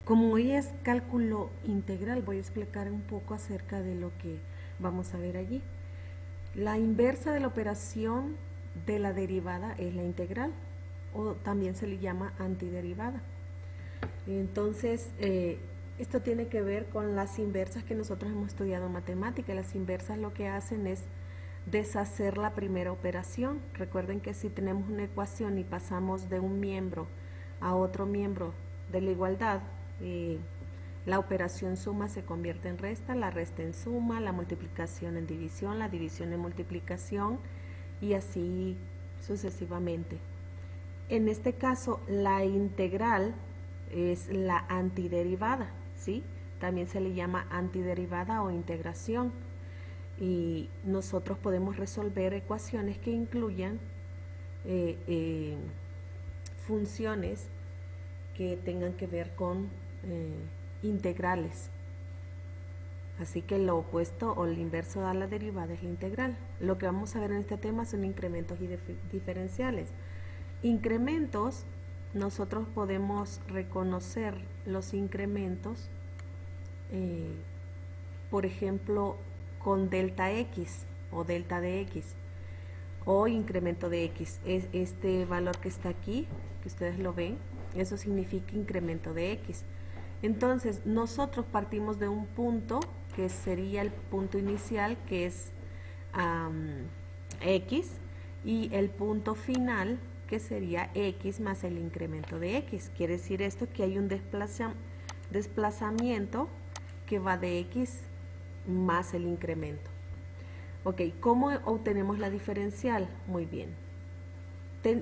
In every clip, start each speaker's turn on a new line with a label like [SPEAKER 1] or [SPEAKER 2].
[SPEAKER 1] Como hoy es cálculo integral, voy a explicar un poco acerca de lo que vamos a ver allí. La inversa de la operación de la derivada es la integral, o también se le llama antiderivada. Entonces, esto tiene que ver con las inversas que nosotros hemos estudiado en matemática. Las inversas lo que hacen es deshacer la primera operación. Recuerden que si tenemos una ecuación y pasamos de un miembro a otro miembro de la igualdad, la operación suma se convierte en resta, la resta en suma, la multiplicación en división, la división en multiplicación y así sucesivamente. En este caso, la integral es la antiderivada, ¿sí? También se le llama antiderivada o integración. Y nosotros podemos resolver ecuaciones que incluyan funciones que tengan que ver con integrales. Así que lo opuesto o el inverso a la derivada es la integral. Lo que vamos a ver en este tema son incrementos y diferenciales. Incrementos, nosotros podemos reconocer los incrementos, por ejemplo, con delta X o delta de X o incremento de X. Es este valor que está aquí, que ustedes lo ven, eso significa incremento de X. Entonces, nosotros partimos de un punto que sería el punto inicial, que es X, y el punto final, que sería X más el incremento de X. Quiere decir esto que hay un desplazamiento que va de X más el incremento. Ok, ¿cómo obtenemos la diferencial? Muy bien.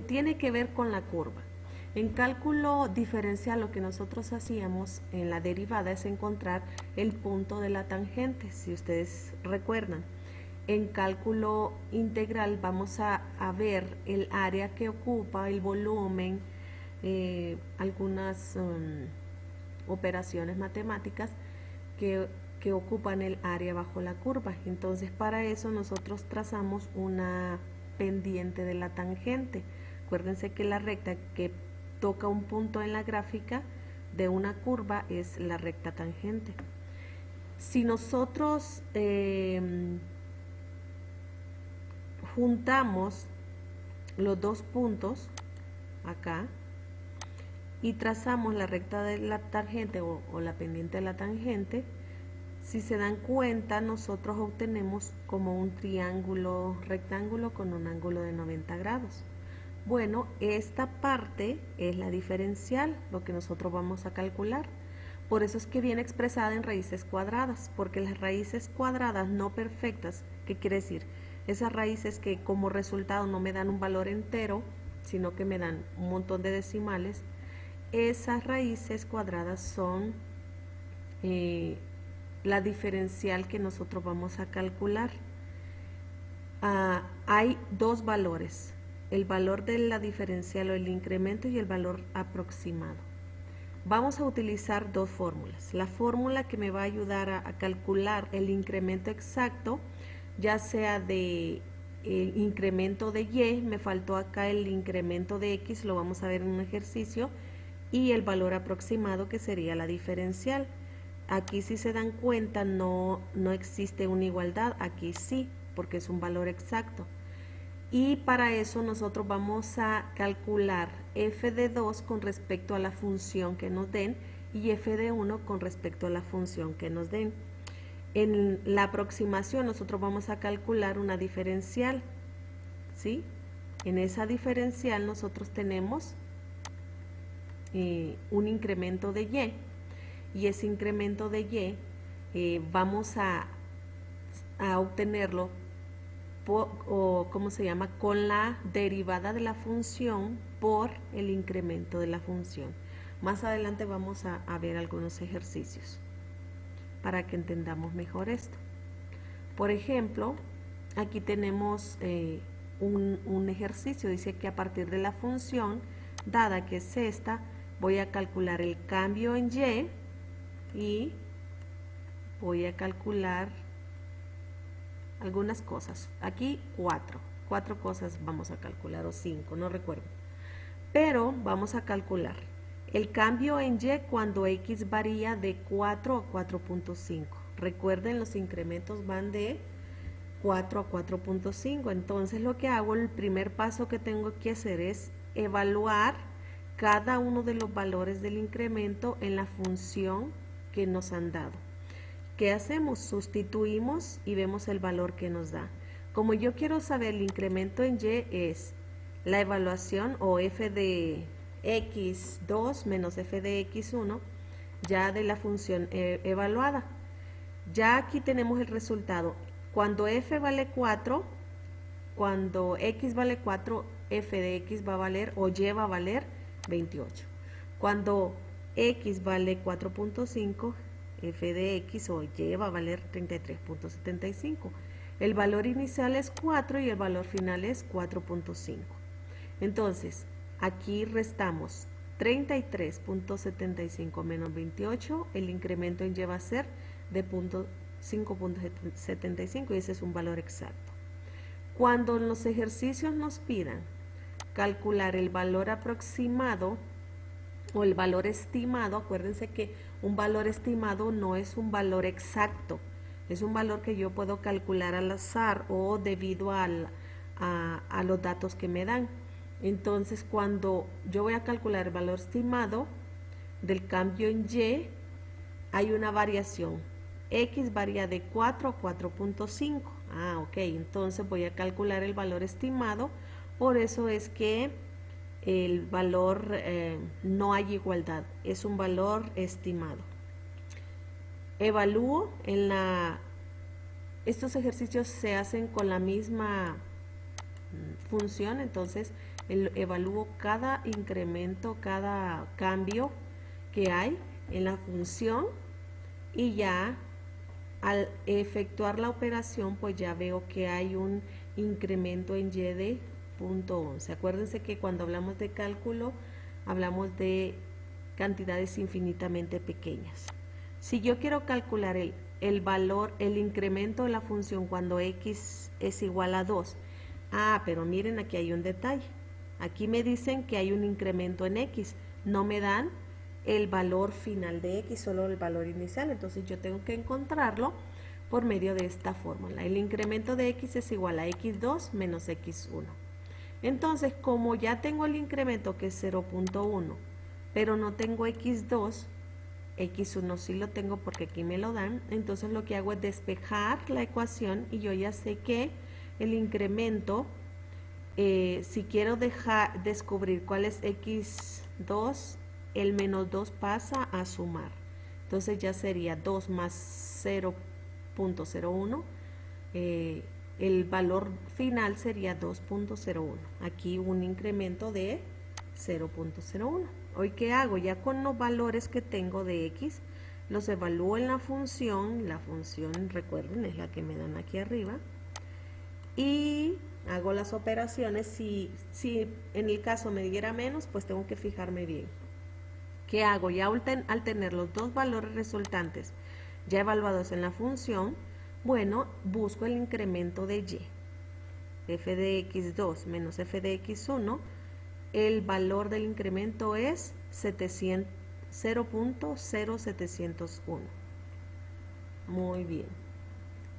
[SPEAKER 1] Tiene que ver con la curva. En cálculo diferencial lo que nosotros hacíamos en la derivada es encontrar el punto de la tangente, si ustedes recuerdan. En cálculo integral vamos a ver el área que ocupa, el volumen, algunas operaciones matemáticas que ocupan el área bajo la curva. Entonces, para eso nosotros trazamos una pendiente de la tangente. Acuérdense que la recta que toca un punto en la gráfica de una curva es la recta tangente. Si nosotros juntamos los dos puntos acá y trazamos la recta de la tangente o la pendiente de la tangente, si se dan cuenta, nosotros obtenemos como un triángulo rectángulo con un ángulo de 90 grados. Bueno, esta parte es la diferencial, lo que nosotros vamos a calcular. Por eso es que viene expresada en raíces cuadradas, porque las raíces cuadradas no perfectas, ¿qué quiere decir? Esas raíces que como resultado no me dan un valor entero, sino que me dan un montón de decimales, esas raíces cuadradas son la diferencial que nosotros vamos a calcular. Hay dos valores, el valor de la diferencial o el incremento y el valor aproximado. Vamos a utilizar dos fórmulas. La fórmula que me va a ayudar a calcular el incremento exacto, ya sea de incremento de Y, me faltó acá el incremento de X, lo vamos a ver en un ejercicio, y el valor aproximado que sería la diferencial. Aquí si se dan cuenta no existe una igualdad, aquí sí, porque es un valor exacto. Y para eso nosotros vamos a calcular f de 2 con respecto a la función que nos den y f de 1 con respecto a la función que nos den. En la aproximación nosotros vamos a calcular una diferencial, ¿sí? En esa diferencial nosotros tenemos un incremento de y ese incremento de Y vamos a obtenerlo ¿cómo se llama? Con la derivada de la función por el incremento de la función. Más adelante vamos a ver algunos ejercicios para que entendamos mejor esto. Por ejemplo, aquí tenemos un ejercicio, dice que a partir de la función, dada que es esta, voy a calcular el cambio en y voy a calcular algunas cosas. Aquí cuatro cosas vamos a calcular, o 5, no recuerdo. Pero vamos a calcular El cambio en Y cuando X varía de 4 a 4.5. Recuerden, los incrementos van de 4 a 4.5. Entonces lo que hago, el primer paso que tengo que hacer es evaluar cada uno de los valores del incremento en la función que nos han dado. ¿Qué hacemos? Sustituimos y vemos el valor que nos da. Como yo quiero saber el incremento en Y, es la evaluación o f de x2 menos f de x1 ya de la función evaluada. Ya aquí tenemos el resultado. Cuando f vale 4, cuando x vale 4, f de x va a valer o y va a valer 28. Cuando x vale 4.5, f de x o y va a valer 33.75. El valor inicial es 4 y el valor final es 4.5. Entonces, aquí restamos 33.75 menos 28, el incremento en Y va a ser de 5.75 y ese es un valor exacto. Cuando en los ejercicios nos pidan calcular el valor aproximado o el valor estimado, acuérdense que un valor estimado no es un valor exacto, es un valor que yo puedo calcular al azar o debido a los datos que me dan. Entonces, cuando yo voy a calcular el valor estimado del cambio en Y, hay una variación. X varía de 4 a 4.5. Ok, entonces voy a calcular el valor estimado. Por eso es que el valor no hay igualdad, es un valor estimado. Evalúo estos ejercicios se hacen con la misma función, entonces evalúo cada incremento, cada cambio que hay en la función y ya al efectuar la operación pues ya veo que hay un incremento en Y de 0.11. Acuérdense que cuando hablamos de cálculo hablamos de cantidades infinitamente pequeñas. Si yo quiero calcular el valor, el incremento de la función cuando x es igual a 2, pero miren, aquí hay un detalle. Aquí me dicen que hay un incremento en x, no me dan el valor final de x, solo el valor inicial. Entonces yo tengo que encontrarlo por medio de esta fórmula. El incremento de x es igual a x2 menos x1. Entonces, como ya tengo el incremento que es 0.1, pero no tengo x2, x1 sí lo tengo porque aquí me lo dan, entonces lo que hago es despejar la ecuación y yo ya sé que el incremento, si quiero descubrir cuál es x2, el menos 2 pasa a sumar. Entonces ya sería 2 más 0.01. El valor final sería 2.01. Aquí un incremento de 0.01. Hoy, ¿qué hago? Ya con los valores que tengo de x, los evalúo en la función. La función, recuerden, es la que me dan aquí arriba. Y hago las operaciones. Si en el caso me diera menos, pues tengo que fijarme bien. ¿Qué hago? Ya al tener los dos valores resultantes ya evaluados en la función, bueno, busco el incremento de y. F de x2 menos f de x1, el valor del incremento es 0.0701. Muy bien.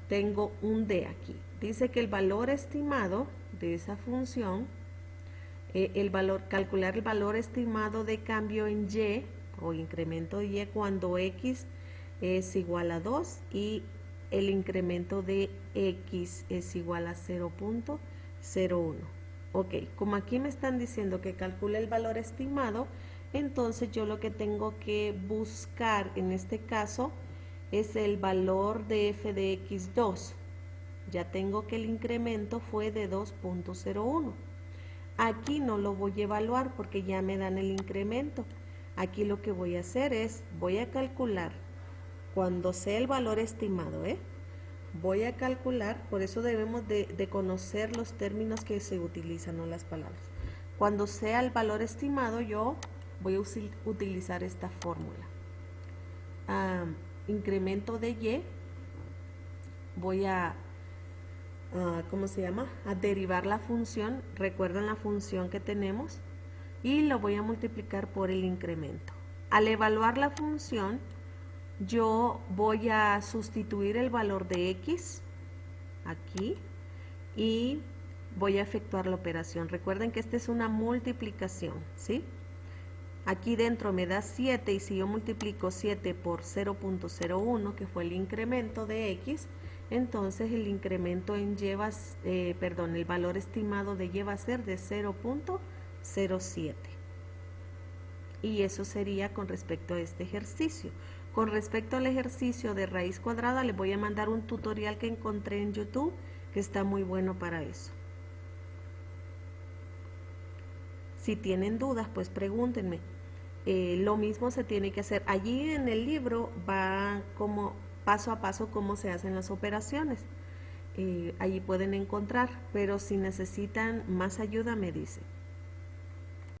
[SPEAKER 1] Tengo un D aquí. Dice que el valor estimado de esa función, calcular el valor estimado de cambio en y o incremento de y cuando x es igual a 2 y el incremento de x es igual a 0.01. Ok, como aquí me están diciendo que calcule el valor estimado, entonces yo lo que tengo que buscar en este caso es el valor de f de x2. Ya tengo que el incremento fue de 2.01. Aquí no lo voy a evaluar porque ya me dan el incremento. Aquí lo que voy a hacer es, voy a calcular cuando sea el valor estimado, voy a calcular, por eso debemos de conocer los términos que se utilizan, no las palabras. Cuando sea el valor estimado, yo voy a utilizar esta fórmula. Incremento de y, voy a, ¿cómo se llama? A derivar la función. ¿Recuerdan la función que tenemos? y lo voy a multiplicar por el incremento. Al evaluar la función, yo voy a sustituir el valor de x aquí y voy a efectuar la operación. Recuerden que esta es una multiplicación, ¿sí? Aquí dentro me da 7 y si yo multiplico 7 por 0.01, que fue el incremento de x, entonces el incremento en el valor estimado de y va a ser de 0.07. Y eso sería con respecto a este ejercicio. Con respecto al ejercicio de raíz cuadrada, les voy a mandar un tutorial que encontré en YouTube que está muy bueno para eso. Si tienen dudas, pues pregúntenme. Lo mismo se tiene que hacer. Allí en el libro va como paso a paso cómo se hacen las operaciones. Allí pueden encontrar, pero si necesitan más ayuda me dicen.